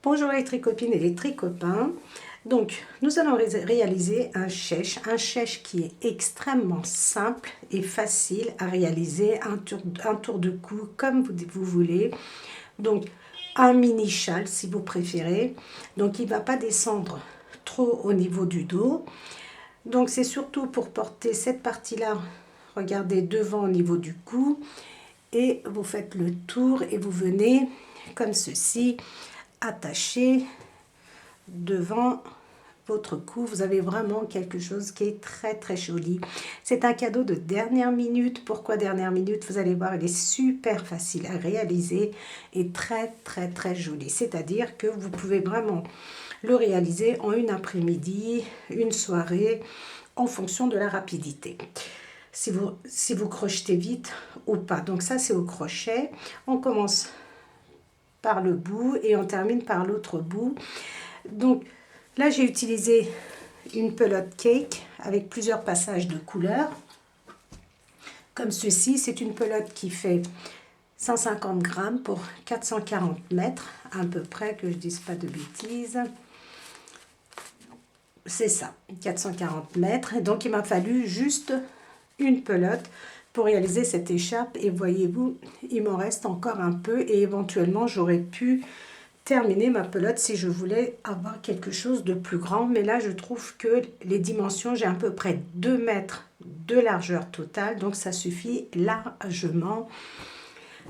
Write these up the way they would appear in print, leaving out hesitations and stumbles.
Bonjour les tricopines et les tricopains. Donc, nous allons réaliser un chèche qui est extrêmement simple et facile à réaliser, un tour de cou comme vous voulez. Donc, un mini châle si vous préférez. Donc, il ne va pas descendre trop au niveau du dos. Donc, c'est surtout pour porter cette partie-là, regardez, devant au niveau du cou. Et vous faites le tour et vous venez comme ceci, attaché devant votre cou. Vous avez vraiment quelque chose qui est très très joli. C'est un cadeau de dernière minute. Pourquoi dernière minute? Vous allez voir, il est super facile à réaliser et très très très joli. C'est-à-dire que vous pouvez vraiment le réaliser en une après-midi, une soirée, en fonction de la rapidité. Si vous crochetez vite ou pas. Donc ça, c'est au crochet. On commence par le bout et on termine par l'autre bout. Donc là, j'ai utilisé une pelote cake avec plusieurs passages de couleurs. Comme ceci, c'est une pelote qui fait 150 grammes pour 440 mètres, à peu près, que je ne dise pas de bêtises. C'est ça, 440 mètres. Et donc, il m'a fallu juste une pelote pour réaliser cette écharpe. Et voyez-vous, il m'en reste encore un peu. Et éventuellement, j'aurais pu terminer ma pelote si je voulais avoir quelque chose de plus grand. Mais là, je trouve que les dimensions, j'ai à peu près 2 mètres de largeur totale. Donc, ça suffit largement.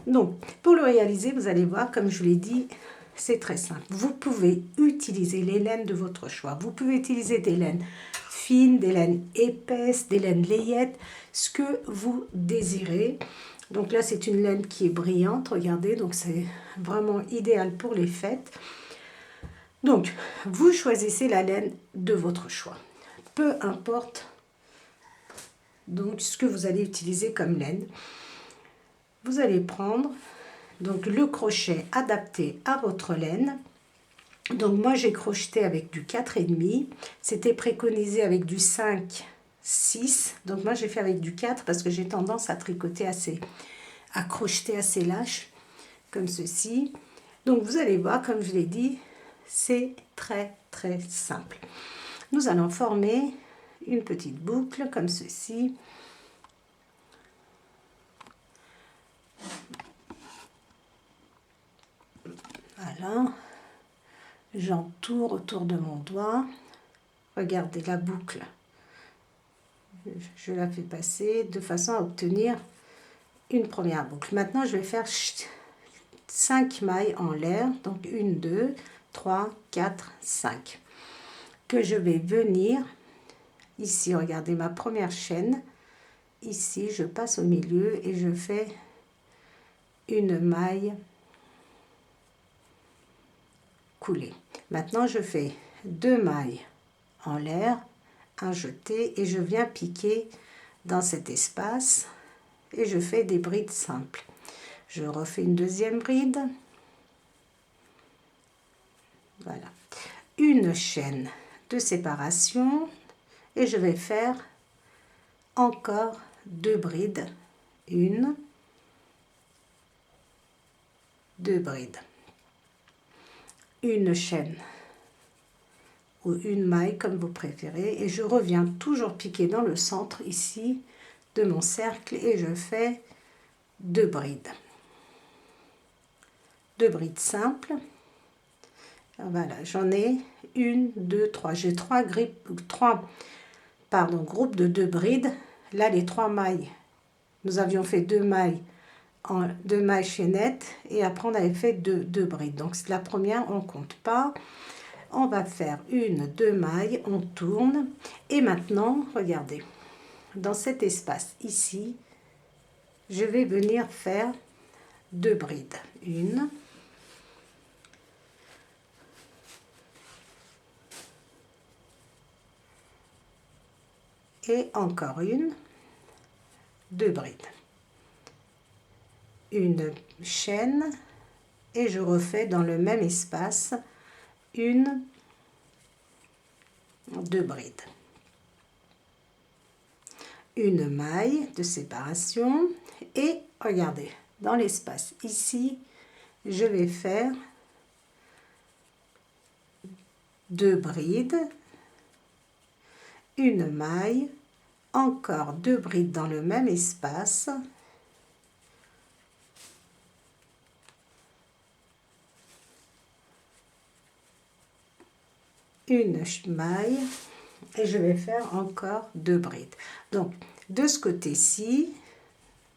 Donc, pour le réaliser, vous allez voir, comme je vous l'ai dit, c'est très simple. Vous pouvez utiliser les laines de votre choix. Vous pouvez utiliser des laines fines, des laines épaisses, des laines layettes, ce que vous désirez. Donc là, c'est une laine qui est brillante, regardez, donc c'est vraiment idéal pour les fêtes. Donc, vous choisissez la laine de votre choix. Peu importe donc ce que vous allez utiliser comme laine. Vous allez prendre donc le crochet adapté à votre laine. Donc moi j'ai crocheté avec du 4,5. C'était préconisé avec du 5, 6. Donc moi j'ai fait avec du 4 parce que j'ai tendance à tricoter à crocheter assez lâche, comme ceci. Donc vous allez voir, comme je l'ai dit, c'est très très simple. Nous allons former une petite boucle comme ceci. Voilà. J'entoure autour de mon doigt. Regardez la boucle. Je la fais passer de façon à obtenir une première boucle. Maintenant, je vais faire 5 mailles en l'air. Donc 1, 2, 3, 4, 5. Que je vais venir ici, regardez ma première chaîne. Ici, je passe au milieu et je fais une maille coulée. Maintenant, je fais 2 mailles en l'air, un jeté et je viens piquer dans cet espace et je fais des brides simples. Je refais une deuxième bride. Voilà. Une chaîne de séparation et je vais faire encore 2 brides. 1, 2 brides. Une chaîne ou une maille comme vous préférez et je reviens toujours piquer dans le centre ici de mon cercle et je fais 2 brides. 2 brides simples. Voilà, j'en ai 1, 2, 3. J'ai 3 groupes de 2 brides. Là, les 3 mailles, nous avions fait 2 mailles en 2 mailles chaînettes et après on avait fait 2 brides. Donc la première, on compte pas. On va faire 1, 2 mailles, on tourne. Et maintenant, regardez, dans cet espace ici, je vais venir faire 2 brides. 1, et encore 2 brides. Une chaîne et je refais dans le même espace 1, 2 brides. Une maille de séparation et regardez, dans l'espace ici, je vais faire 2 brides, une maille, encore 2 brides dans le même espace, une maille et je vais faire encore 2 brides. Donc de ce côté-ci,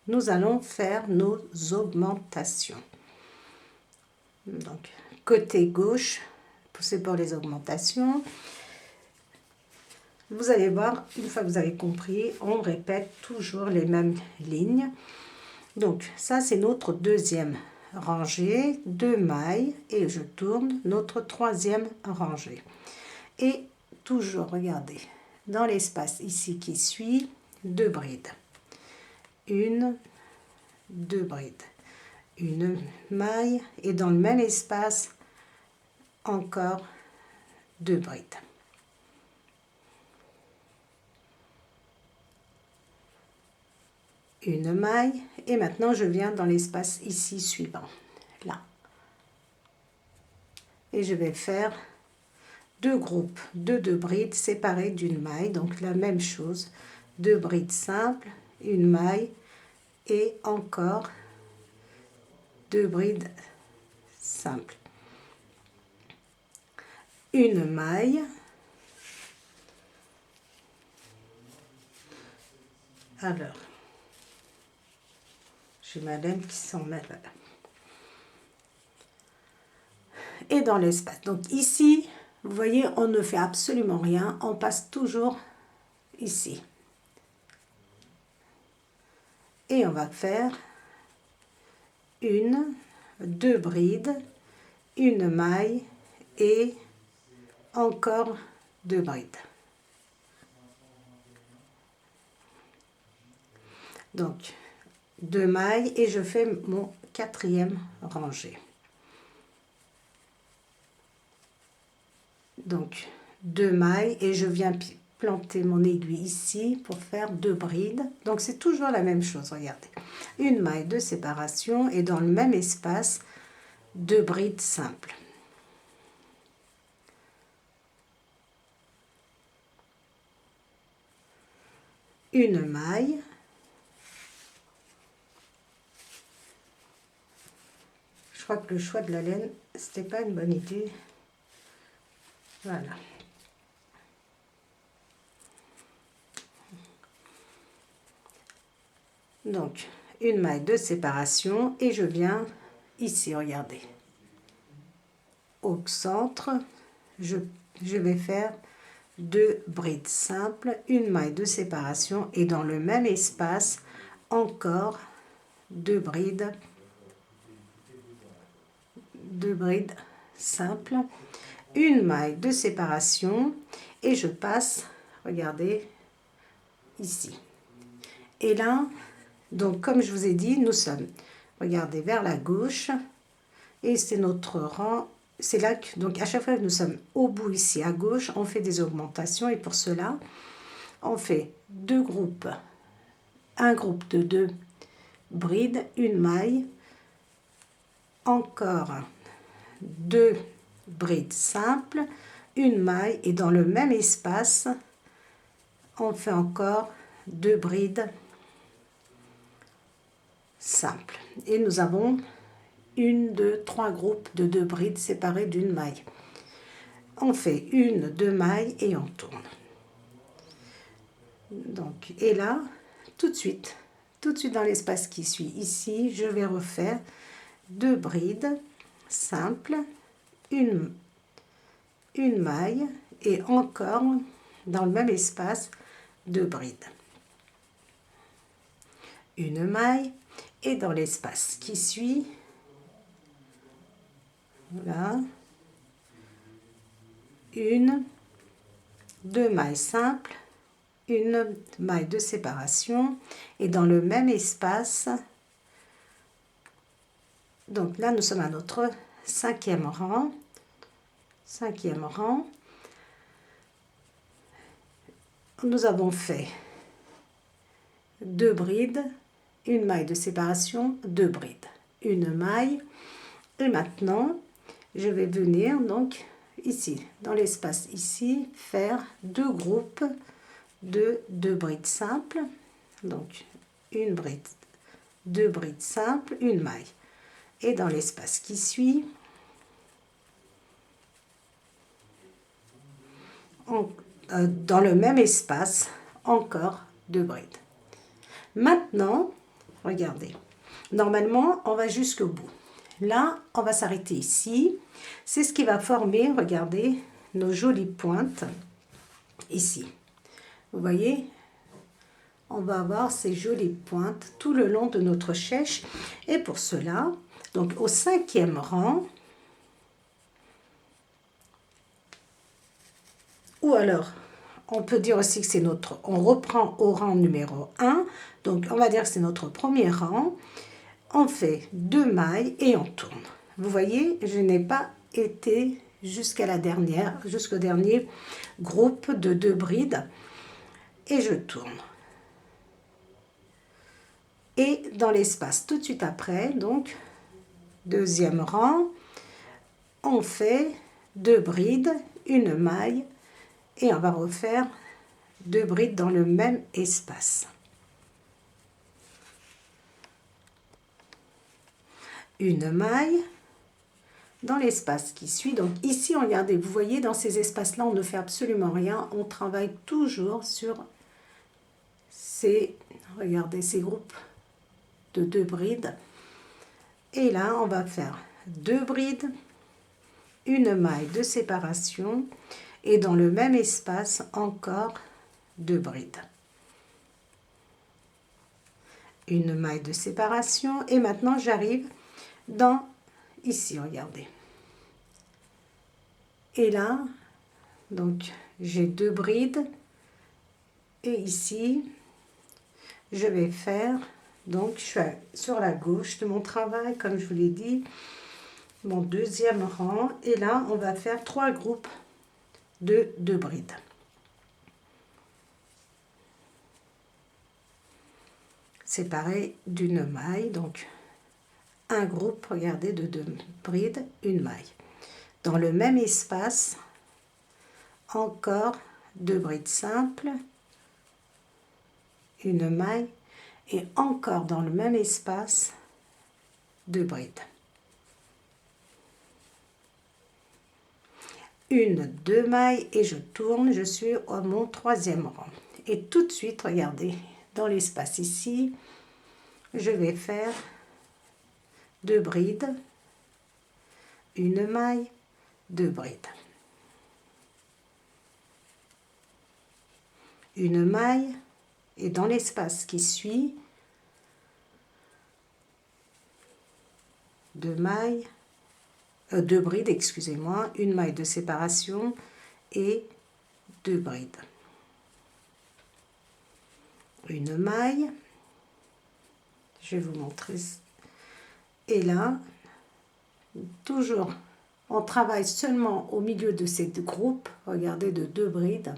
nous allons faire nos augmentations. Donc côté gauche, c'est pour les augmentations. Vous allez voir, une fois que vous avez compris, on répète toujours les mêmes lignes. Donc ça c'est notre deuxième rangée, 2 mailles et je tourne notre troisième rangée. Et toujours, regardez, dans l'espace ici qui suit, 2 brides. Une, 2 brides. Une maille et dans le même espace, encore 2 brides. Une maille et maintenant je viens dans l'espace ici suivant, là. Et je vais faire 2 groupes de 2 brides séparées d'une maille, donc la même chose, 2 brides simples, une maille et encore 2 brides simples. Une maille, alors, j'ai ma laine qui s'en mêle, voilà. Et dans l'espace, donc ici, vous voyez, on ne fait absolument rien, on passe toujours ici. Et on va faire une, 2 brides, une maille et encore 2 brides. Donc 2 mailles et je fais mon quatrième rangée. Donc 2 mailles et je viens planter mon aiguille ici pour faire 2 brides. Donc c'est toujours la même chose, regardez. Une maille de séparation et dans le même espace, 2 brides simples. Une maille. Je crois que le choix de la laine, c'était pas une bonne idée. Voilà. Donc, une maille de séparation et je viens ici, regardez. Au centre, je vais faire 2 brides simples, une maille de séparation et dans le même espace, encore 2 brides simples, une maille de séparation et je passe, regardez, ici. Et là, donc comme je vous ai dit, nous sommes, regardez, vers la gauche et c'est notre rang, c'est là que, donc à chaque fois que nous sommes au bout ici à gauche, on fait des augmentations et pour cela, on fait 2 groupes, un groupe de 2 brides, une maille, encore 2 brides simples, une maille et dans le même espace, on fait encore 2 brides simples. Et nous avons 1, 2, 3 groupes de 2 brides séparées d'une maille. On fait 1, 2 mailles et on tourne. Donc, et là, tout de suite dans l'espace qui suit ici, je vais refaire 2 brides simples, une maille et encore dans le même espace 2 brides. Une maille et dans l'espace qui suit, voilà, 1, 2 mailles simples, une maille de séparation et dans le même espace, donc là nous sommes à notre cinquième rang, nous avons fait 2 brides, une maille de séparation, 2 brides, une maille et maintenant je vais venir donc ici, dans l'espace ici, faire 2 groupes de 2 brides simples. Donc, une bride, 2 brides simples, une maille. Et dans l'espace qui suit, dans le même espace, encore 2 brides. Maintenant, regardez, normalement, on va jusqu'au bout. Là, on va s'arrêter ici. C'est ce qui va former, regardez, nos jolies pointes ici. Vous voyez, on va avoir ces jolies pointes tout le long de notre chèche. Et pour cela, donc au 5e rang, ou alors, on peut dire aussi que c'est notre, on reprend au rang numéro 1, donc on va dire que c'est notre premier rang. On fait 2 mailles et on tourne. Vous voyez, je n'ai pas été jusqu'à la dernière, jusqu'au dernier groupe de 2 brides. Et je tourne. Et dans l'espace tout de suite après, donc, 2e rang, on fait 2 brides, une maille, et on va refaire 2 brides dans le même espace. Une maille dans l'espace qui suit. Donc ici, regardez, vous voyez, dans ces espaces-là, on ne fait absolument rien. On travaille toujours sur ces, regardez, ces groupes de 2 brides. Et là, on va faire 2 brides, une maille de séparation et dans le même espace, encore 2 brides. Une maille de séparation et maintenant, j'arrive dans ici, regardez. Et là, donc j'ai 2 brides et ici, je vais faire, donc je suis sur la gauche de mon travail, comme je vous l'ai dit, mon 2e rang. Et là, on va faire 3 groupes de 2 brides. Séparés d'une maille, donc un groupe, regardez, de 2 brides, une maille. Dans le même espace, encore 2 brides simples, une maille et encore dans le même espace 2 brides. Une, 2 mailles et je tourne, je suis à mon 3e rang. Et tout de suite, regardez, dans l'espace ici, je vais faire 2 brides, une maille, 2 brides. Une maille et dans l'espace qui suit, 2 mailles, 2 brides, excusez-moi, une maille de séparation et 2 brides. Une maille, je vais vous montrer, et là, toujours, on travaille seulement au milieu de ces 2 groupes, regardez, de 2 brides,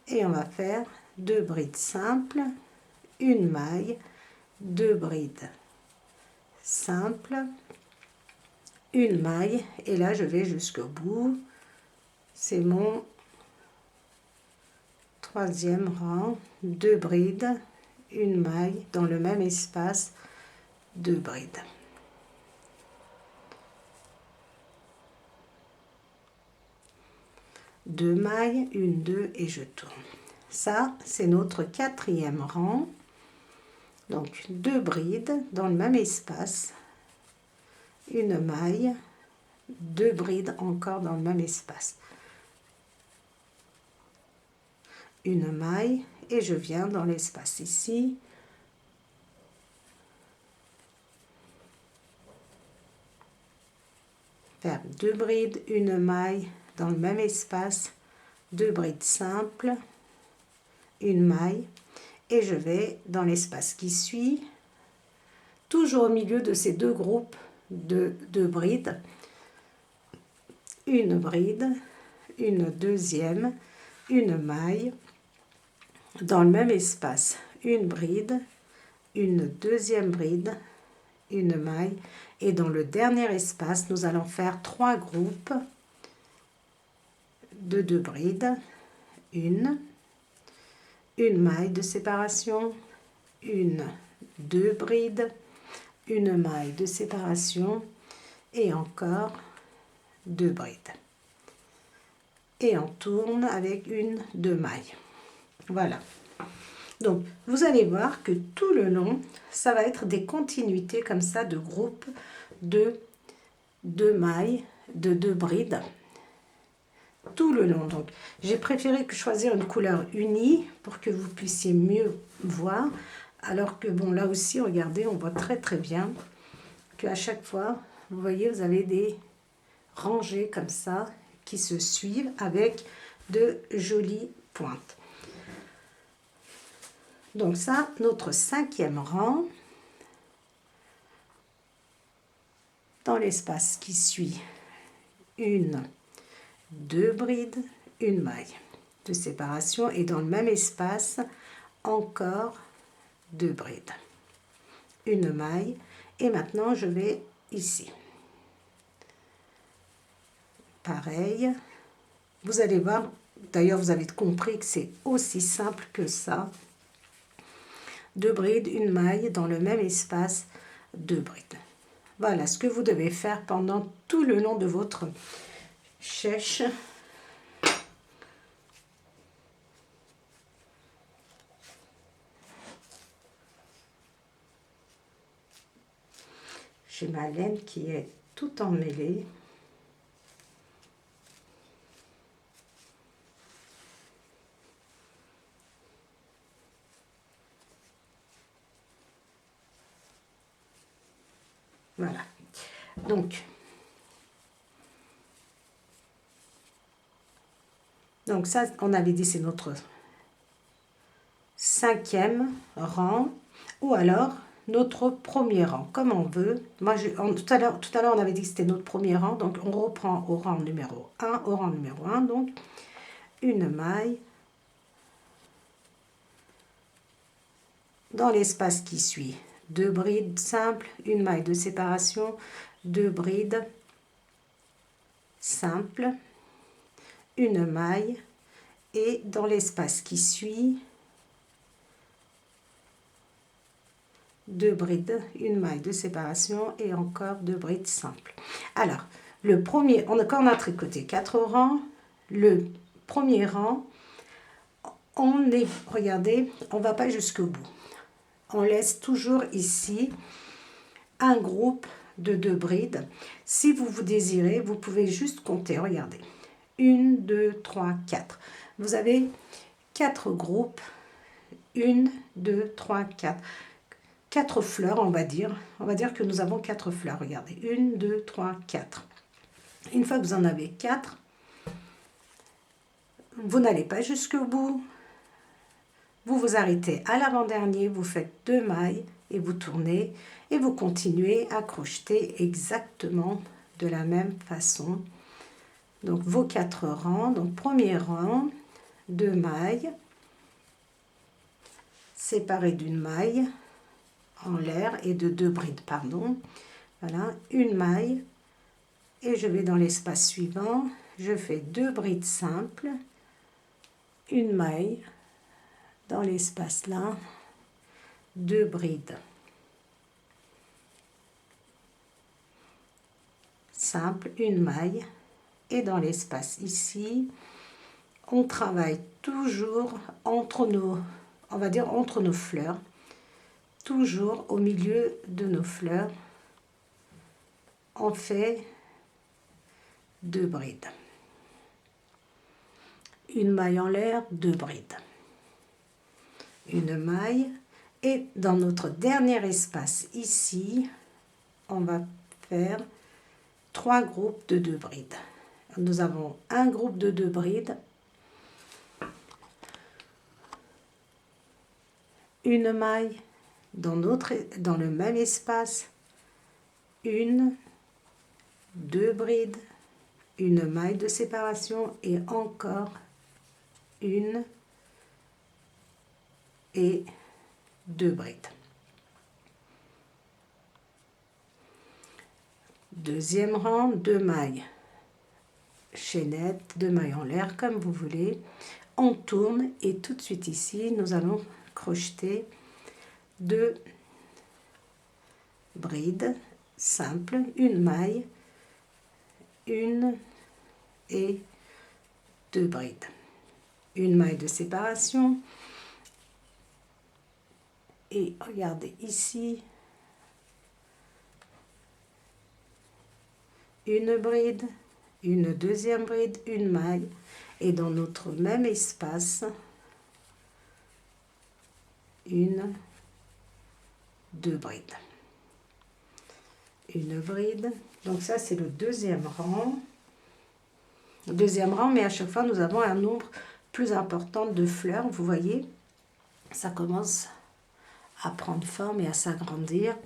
et on va faire 2 brides simples, une maille, 2 brides simples, une maille, et là je vais jusqu'au bout. C'est mon 3e rang, 2 brides, une maille dans le même espace, 2 brides. Deux mailles, une, 2 et je tourne. Ça, c'est notre 4e rang. Donc 2 brides dans le même espace, une maille, 2 brides encore dans le même espace, une maille et je viens dans l'espace ici, faire 2 brides, une maille dans le même espace, 2 brides simples, une maille et je vais dans l'espace qui suit, toujours au milieu de ces 2 groupes de 2 brides, une bride, une deuxième, une maille, dans le même espace, une bride, une deuxième bride, une maille, et dans le dernier espace nous allons faire 3 groupes de 2 brides, une maille de séparation, 2 brides, une maille de séparation et encore 2 brides, et on tourne avec 2 mailles. Voilà, donc vous allez voir que tout le long ça va être des continuités comme ça de groupes de 2 mailles, de 2 brides tout le long. Donc j'ai préféré choisir une couleur unie pour que vous puissiez mieux voir, alors que bon, là aussi regardez, on voit très bien que à chaque fois vous voyez, vous avez des rangées comme ça qui se suivent avec de jolies pointes. Donc ça, notre 5e rang, dans l'espace qui suit, 2 brides, une maille de séparation, et dans le même espace encore 2 brides, une maille, et maintenant je vais ici. Pareil, vous allez voir, d'ailleurs vous avez compris que c'est aussi simple que ça. 2 brides, une maille, dans le même espace, 2 brides. Voilà ce que vous devez faire pendant tout le long de votre chèche. J'ai ma laine qui est tout emmêlée. Voilà. Donc ça, on avait dit, c'est notre 5e rang, ou alors notre premier rang, comme on veut. Moi, tout à l'heure, on avait dit que c'était notre premier rang, donc on reprend au rang numéro 1, donc une maille dans l'espace qui suit, 2 brides simples, une maille de séparation, 2 brides simples, une maille, et dans l'espace qui suit, 2 brides, une maille de séparation et encore 2 brides simples. Alors, le premier, quand on a tricoté 4 rangs, le premier rang, on est, regardez, on va pas jusqu'au bout. On laisse toujours ici un groupe de 2 brides. Si vous désirez, vous pouvez juste compter, regardez. 1, 2, 3, 4. Vous avez 4 groupes. 1, 2, 3, 4. 4 fleurs, on va dire. On va dire que nous avons 4 fleurs. Regardez. 1, 2, 3, 4. Une fois que vous en avez 4, vous n'allez pas jusqu'au bout. Vous vous arrêtez à l'avant-dernier, vous faites 2 mailles et vous tournez et vous continuez à crocheter exactement de la même façon. Donc vos 4 rangs, donc premier rang, 2 mailles séparées d'une maille en l'air et de 2 brides, pardon. Voilà, une maille, et je vais dans l'espace suivant, je fais 2 brides simples, une maille dans l'espace là, 2 brides simples, une maille, et dans l'espace ici, on travaille toujours entre nos, on va dire entre nos fleurs, toujours au milieu de nos fleurs, on fait 2 brides, une maille en l'air, 2 brides, une maille, et dans notre dernier espace ici, on va faire 3 groupes de 2 brides. Nous avons un groupe de 2 brides, une maille dans le même espace, 1, 2 brides, une maille de séparation et encore 1 et 2 brides. deuxième rang, 2 mailles chaînettes, 2 mailles en l'air comme vous voulez. On tourne et tout de suite ici nous allons crocheter 2 brides simples, une maille, une et 2 brides, une maille de séparation. Et regardez ici, une bride, une deuxième bride, une maille, et dans notre même espace, une, 2 brides. Une bride, donc ça c'est le deuxième rang. Deuxième rang, mais à chaque fois nous avons un nombre plus important de fleurs. Vous voyez, ça commence à prendre forme et à s'agrandir.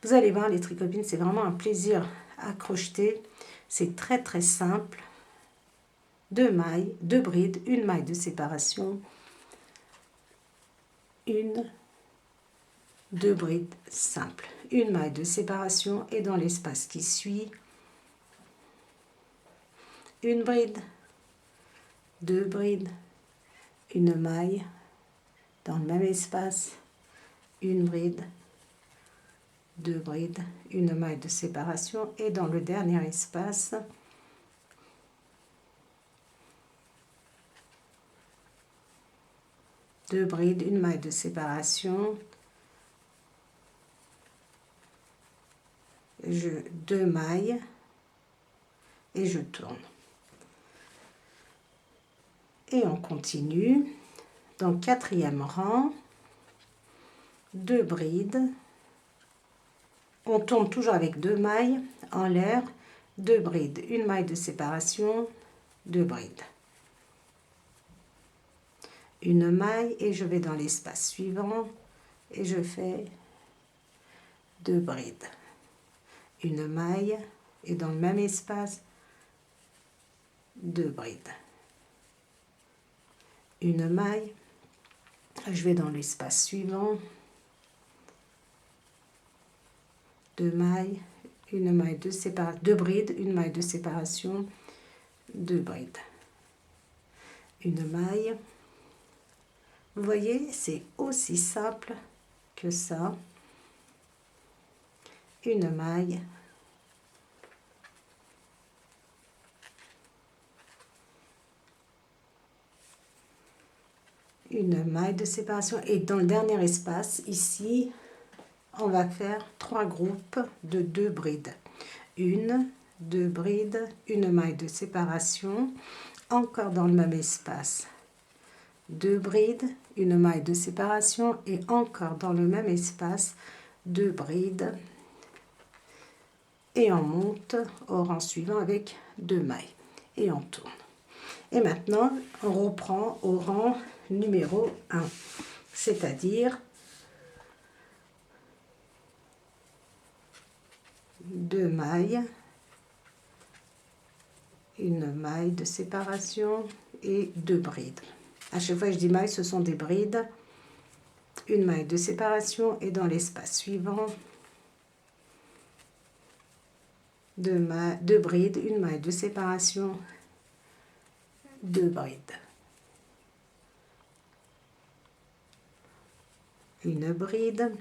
Vous allez voir les tricopines, c'est vraiment un plaisir à crocheter. C'est très très simple. 2 mailles, 2 brides, une maille de séparation, une, 2 brides simples, une maille de séparation et dans l'espace qui suit, une bride, 2 brides, une maille dans le même espace, une bride, 2 brides, une maille de séparation et dans le dernier espace, deux brides, une maille de séparation, 2 mailles et je tourne. Et on continue. Dans le quatrième rang, 2 brides. On tourne toujours avec 2 mailles en l'air, 2 brides, une maille de séparation, 2 brides. Une maille et je vais dans l'espace suivant et je fais 2 brides. Une maille et dans le même espace, 2 brides. Une maille, je vais dans l'espace suivant, 2 mailles, une maille de séparation, 2 brides, une maille de séparation, 2 brides. Une maille. Vous voyez, c'est aussi simple que ça. Une maille. Une maille de séparation et dans le dernier espace, ici, on va faire 3 groupes de 2 brides. Une, 2 brides, une maille de séparation, encore dans le même espace. 2 brides, une maille de séparation et encore dans le même espace, 2 brides. Et on monte au rang suivant avec 2 mailles. Et on tourne. Et maintenant, on reprend au rang numéro 1. C'est-à-dire 2 mailles, une maille de séparation et 2 brides. À chaque fois que je dis maille, ce sont des brides. Une maille de séparation et dans l'espace suivant, 2 brides, une maille de séparation, 2 brides. Une bride.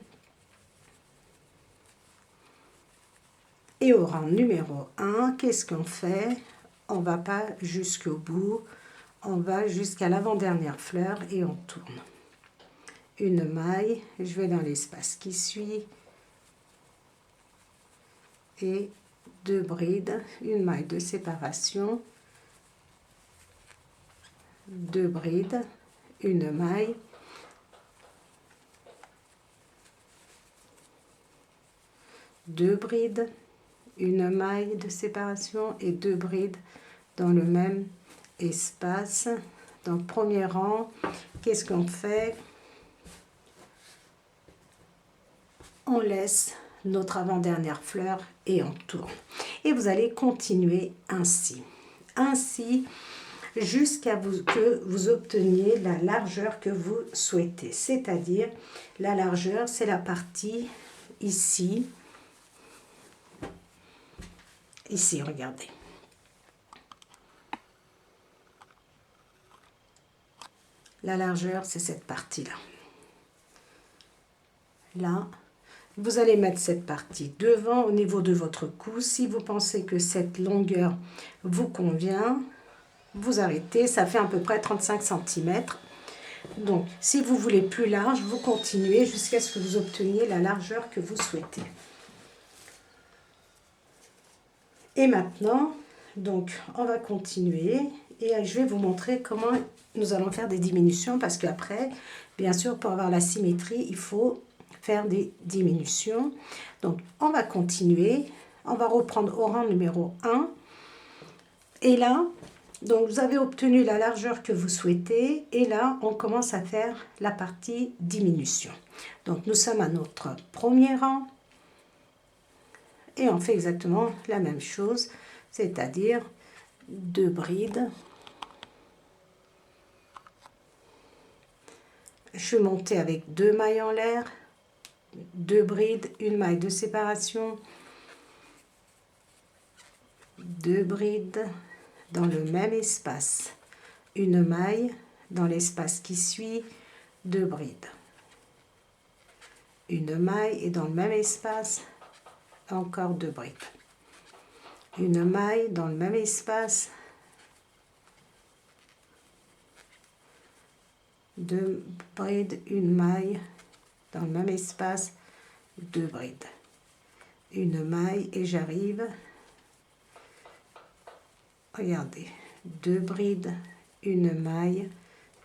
Et au rang numéro 1, qu'est-ce qu'on fait? On ne va pas jusqu'au bout, on va jusqu'à l'avant-dernière fleur et on tourne. Une maille, je vais dans l'espace qui suit et 2 brides, une maille de séparation, 2 brides, une maille, deux brides, une maille de séparation et 2 brides dans le même espace. Dans le premier rang, qu'est-ce qu'on fait? On laisse notre avant-dernière fleur et on tourne. Et vous allez continuer ainsi. Ainsi, jusqu'à que vous obteniez la largeur que vous souhaitez. C'est-à-dire, la largeur, c'est la partie ici, Ici, regardez. La largeur, c'est cette partie-là. Là, vous allez mettre cette partie devant au niveau de votre cou. Si vous pensez que cette longueur vous convient, vous arrêtez. Ça fait à peu près 35 cm. Donc, si vous voulez plus large, vous continuez jusqu'à ce que vous obteniez la largeur que vous souhaitez. Et maintenant, donc, on va continuer et je vais vous montrer comment nous allons faire des diminutions parce qu'après, bien sûr, pour avoir la symétrie, il faut faire des diminutions. Donc, on va continuer. On va reprendre au rang numéro 1. Et là, donc vous avez obtenu la largeur que vous souhaitez. Et là, on commence à faire la partie diminution. Donc, nous sommes à notre premier rang. Et on fait exactement la même chose, c'est-à-dire 2 brides. Je suis montée avec 2 mailles en l'air, 2 brides, une maille de séparation, 2 brides dans le même espace, une maille dans l'espace qui suit, 2 brides, une maille et dans le même espace, encore 2 brides, une maille dans le même espace, 2 brides, une maille dans le même espace, 2 brides, une maille et j'arrive, regardez, 2 brides, une maille,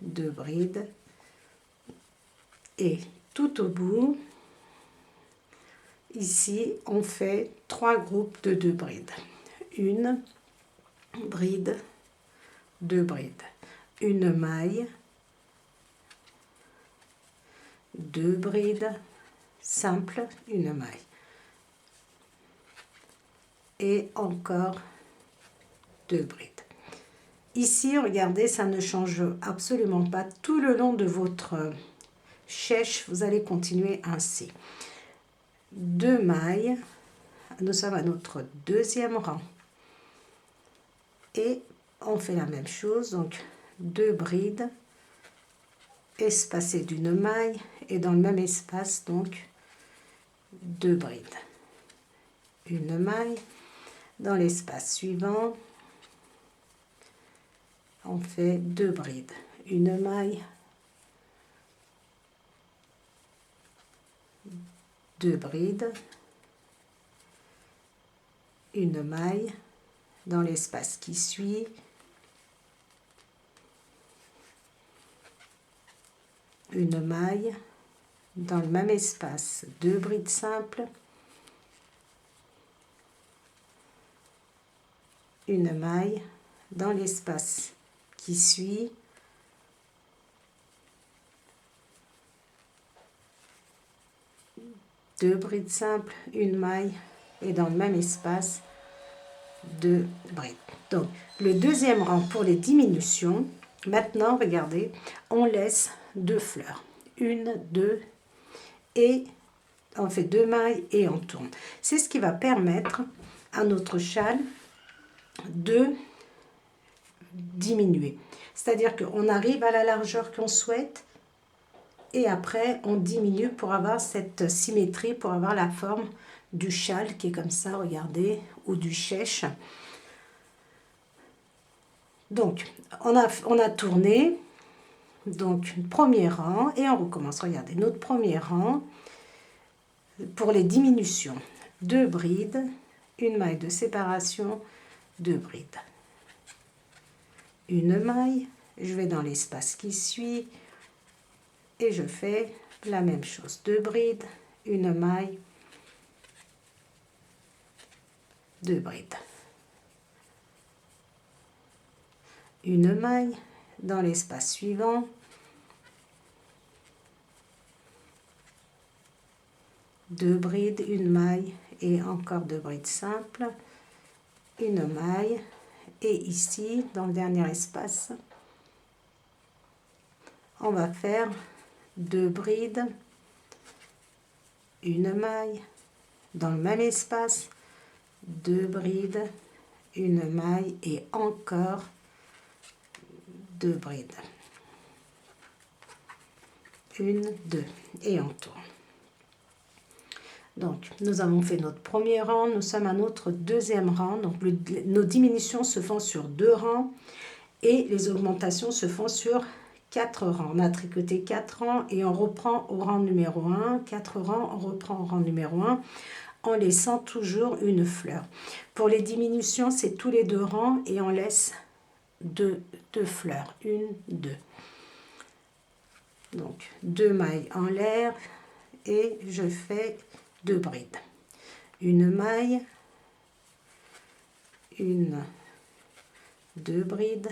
2 brides et tout au bout, ici on fait 3 groupes de 2 brides, une bride, 2 brides, une maille, 2 brides, simple, une maille. Et encore 2 brides. Ici, regardez, ça ne change absolument pas. Tout le long de votre chèche, vous allez continuer ainsi. 2 mailles, nous sommes à notre deuxième rang. Et on fait la même chose, donc 2 brides, espacées d'une maille, et dans le même espace, donc 2 brides. Une maille, dans l'espace suivant, on fait 2 brides, une maille, 2 brides, une maille, dans l'espace qui suit, une maille, dans le même espace, 2 brides simples, une maille, dans l'espace qui suit, deux brides simples, une maille et dans le même espace 2 brides. Donc le deuxième rang pour les diminutions, maintenant regardez, on laisse 2 fleurs, 1, 2 et on fait 2 mailles et on tourne. C'est ce qui va permettre à notre châle de diminuer. C'est-à-dire qu'on arrive à la largeur qu'on souhaite et après on diminue pour avoir cette symétrie, pour avoir la forme du châle qui est comme ça, regardez, ou du chèche. Donc on a tourné, donc premier rang et on recommence. Regardez, notre premier rang pour les diminutions, 2 brides, une maille de séparation, 2 brides, une maille, je vais dans l'espace qui suit et je fais la même chose, 2 brides, une maille, 2 brides, une maille dans l'espace suivant, deux brides, une maille et encore 2 brides simples, une maille et ici dans le dernier espace on va faire 2 brides, une maille dans le même espace, 2 brides, une maille et encore 2 brides. 1, 2 et on tourne. Donc, nous avons fait notre premier rang, nous sommes à notre deuxième rang. Donc, nos diminutions se font sur 2 rangs et les augmentations se font sur 4 rangs. On a tricoté 4 rangs et on reprend au rang numéro 1. 4 rangs, on reprend au rang numéro 1 en laissant toujours une fleur. Pour les diminutions, c'est tous les 2 rangs et on laisse 2 fleurs. 1, 2. Donc, 2 mailles en l'air et je fais 2 brides. Une maille, 2 brides,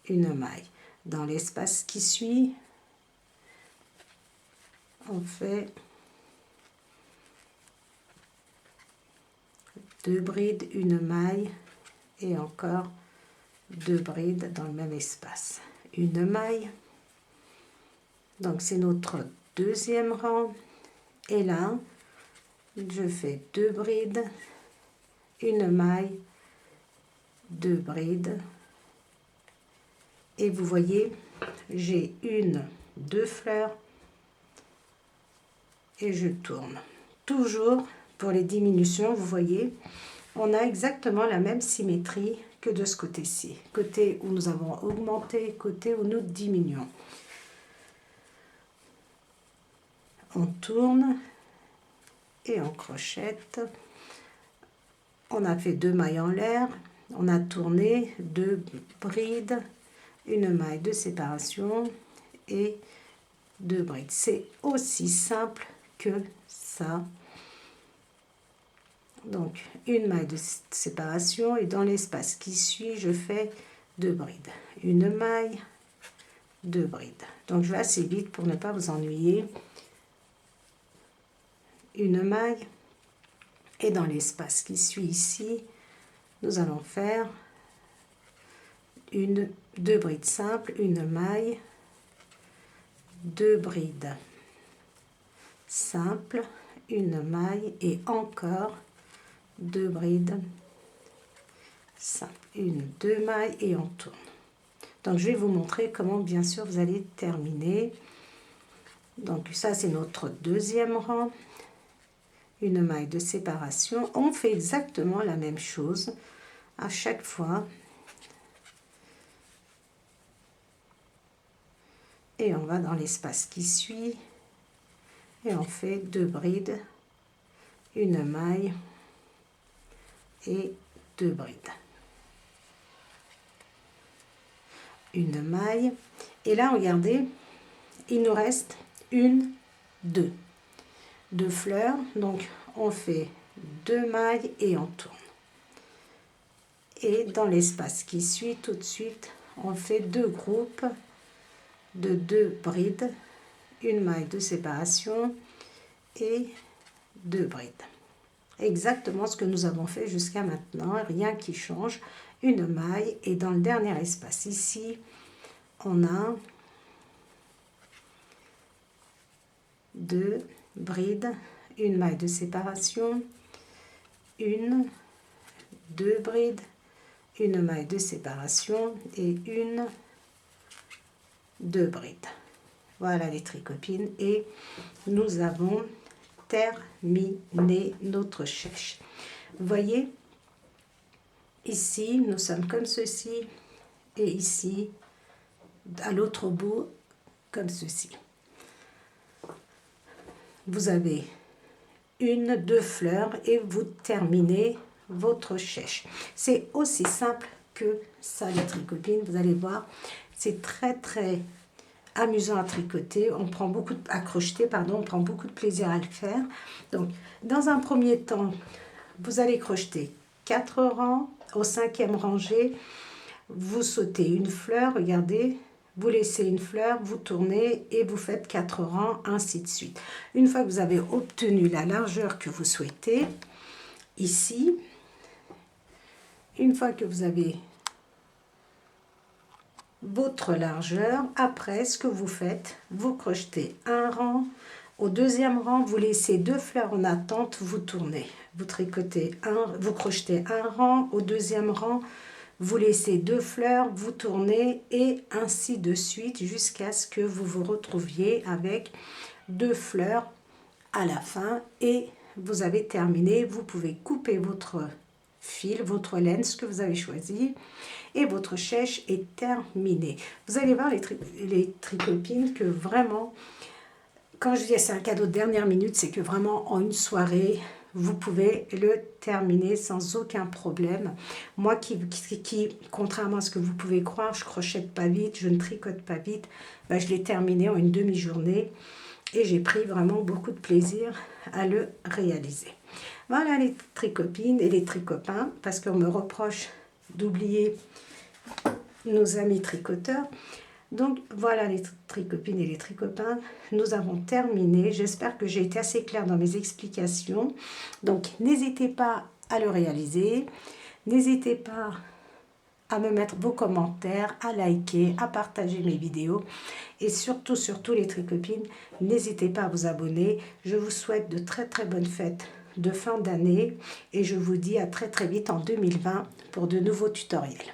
une maille. Dans l'espace qui suit, on fait 2 brides, une maille et encore 2 brides dans le même espace. Une maille. Donc c'est notre deuxième rang. Et là, je fais 2 brides, une maille, 2 brides. Et vous voyez, j'ai 2 fleurs et je tourne. Toujours pour les diminutions, vous voyez, on a exactement la même symétrie que de ce côté-ci. Côté où nous avons augmenté, côté où nous diminuons. On tourne et on crochette. On a fait 2 mailles en l'air, on a tourné 2 brides, une maille de séparation et 2 brides. C'est aussi simple que ça. Donc une maille de séparation et dans l'espace qui suit, je fais 2 brides. Une maille, 2 brides. Donc je vais assez vite pour ne pas vous ennuyer. Une maille et dans l'espace qui suit ici, nous allons faire 2 brides simples, une maille, 2 brides simples, une maille et encore 2 brides simples, 2 mailles et on tourne. Donc je vais vous montrer comment bien sûr vous allez terminer. Donc ça c'est notre deuxième rang. Une maille de séparation. On fait exactement la même chose à chaque fois. Et on va dans l'espace qui suit. Et on fait 2 brides, une maille et 2 brides. Une maille. Et là, regardez, il nous reste 2 fleurs. Donc, on fait 2 mailles et on tourne. Et dans l'espace qui suit, tout de suite, on fait 2 groupes de 2 brides, une maille de séparation et 2 brides. Exactement ce que nous avons fait jusqu'à maintenant, rien qui change. Une maille et dans le dernier espace ici, on a 2 brides, une maille de séparation, 2 brides, une maille de séparation et 2 brides. Voilà les tricopines et nous avons terminé notre chèche. Vous voyez, ici nous sommes comme ceci et ici à l'autre bout comme ceci. Vous avez 2 fleurs et vous terminez votre chèche. C'est aussi simple que ça les tricopines, vous allez voir, c'est très amusant à tricoter, on prend à crocheter, pardon, on prend beaucoup de plaisir à le faire. Donc dans un premier temps, vous allez crocheter 4 rangs, au 5e rangée, vous sautez une fleur, regardez, vous laissez une fleur, vous tournez et vous faites 4 rangs, ainsi de suite. Une fois que vous avez obtenu la largeur que vous souhaitez, ici, une fois que vous avez votre largeur, après ce que vous faites, vous crochetez un rang, Au deuxième rang, vous laissez 2 fleurs en attente, vous tournez. Vous tricotez vous crochetez un rang. Au deuxième rang, vous laissez 2 fleurs, vous tournez et ainsi de suite jusqu'à ce que vous vous retrouviez avec 2 fleurs à la fin et vous avez terminé. Vous pouvez couper votre fil, votre laine, ce que vous avez choisi et votre chèche est terminée. Vous allez voir les tricopines que vraiment, quand je dis c'est un cadeau de dernière minute, c'est que vraiment en une soirée, vous pouvez le terminer sans aucun problème. Moi qui contrairement à ce que vous pouvez croire, je crochète pas vite, je ne tricote pas vite, ben, je l'ai terminé en une demi-journée et j'ai pris vraiment beaucoup de plaisir à le réaliser. Voilà les tricopines et les tricopains, parce qu'on me reproche d'oublier nos amis tricoteurs. Donc voilà les tricopines et les tricopains, nous avons terminé. J'espère que j'ai été assez claire dans mes explications. Donc n'hésitez pas à le réaliser, n'hésitez pas à me mettre vos commentaires, à liker, à partager mes vidéos et surtout les tricopines, n'hésitez pas à vous abonner. Je vous souhaite de très bonnes fêtes de fin d'année et je vous dis à très vite en 2020 pour de nouveaux tutoriels.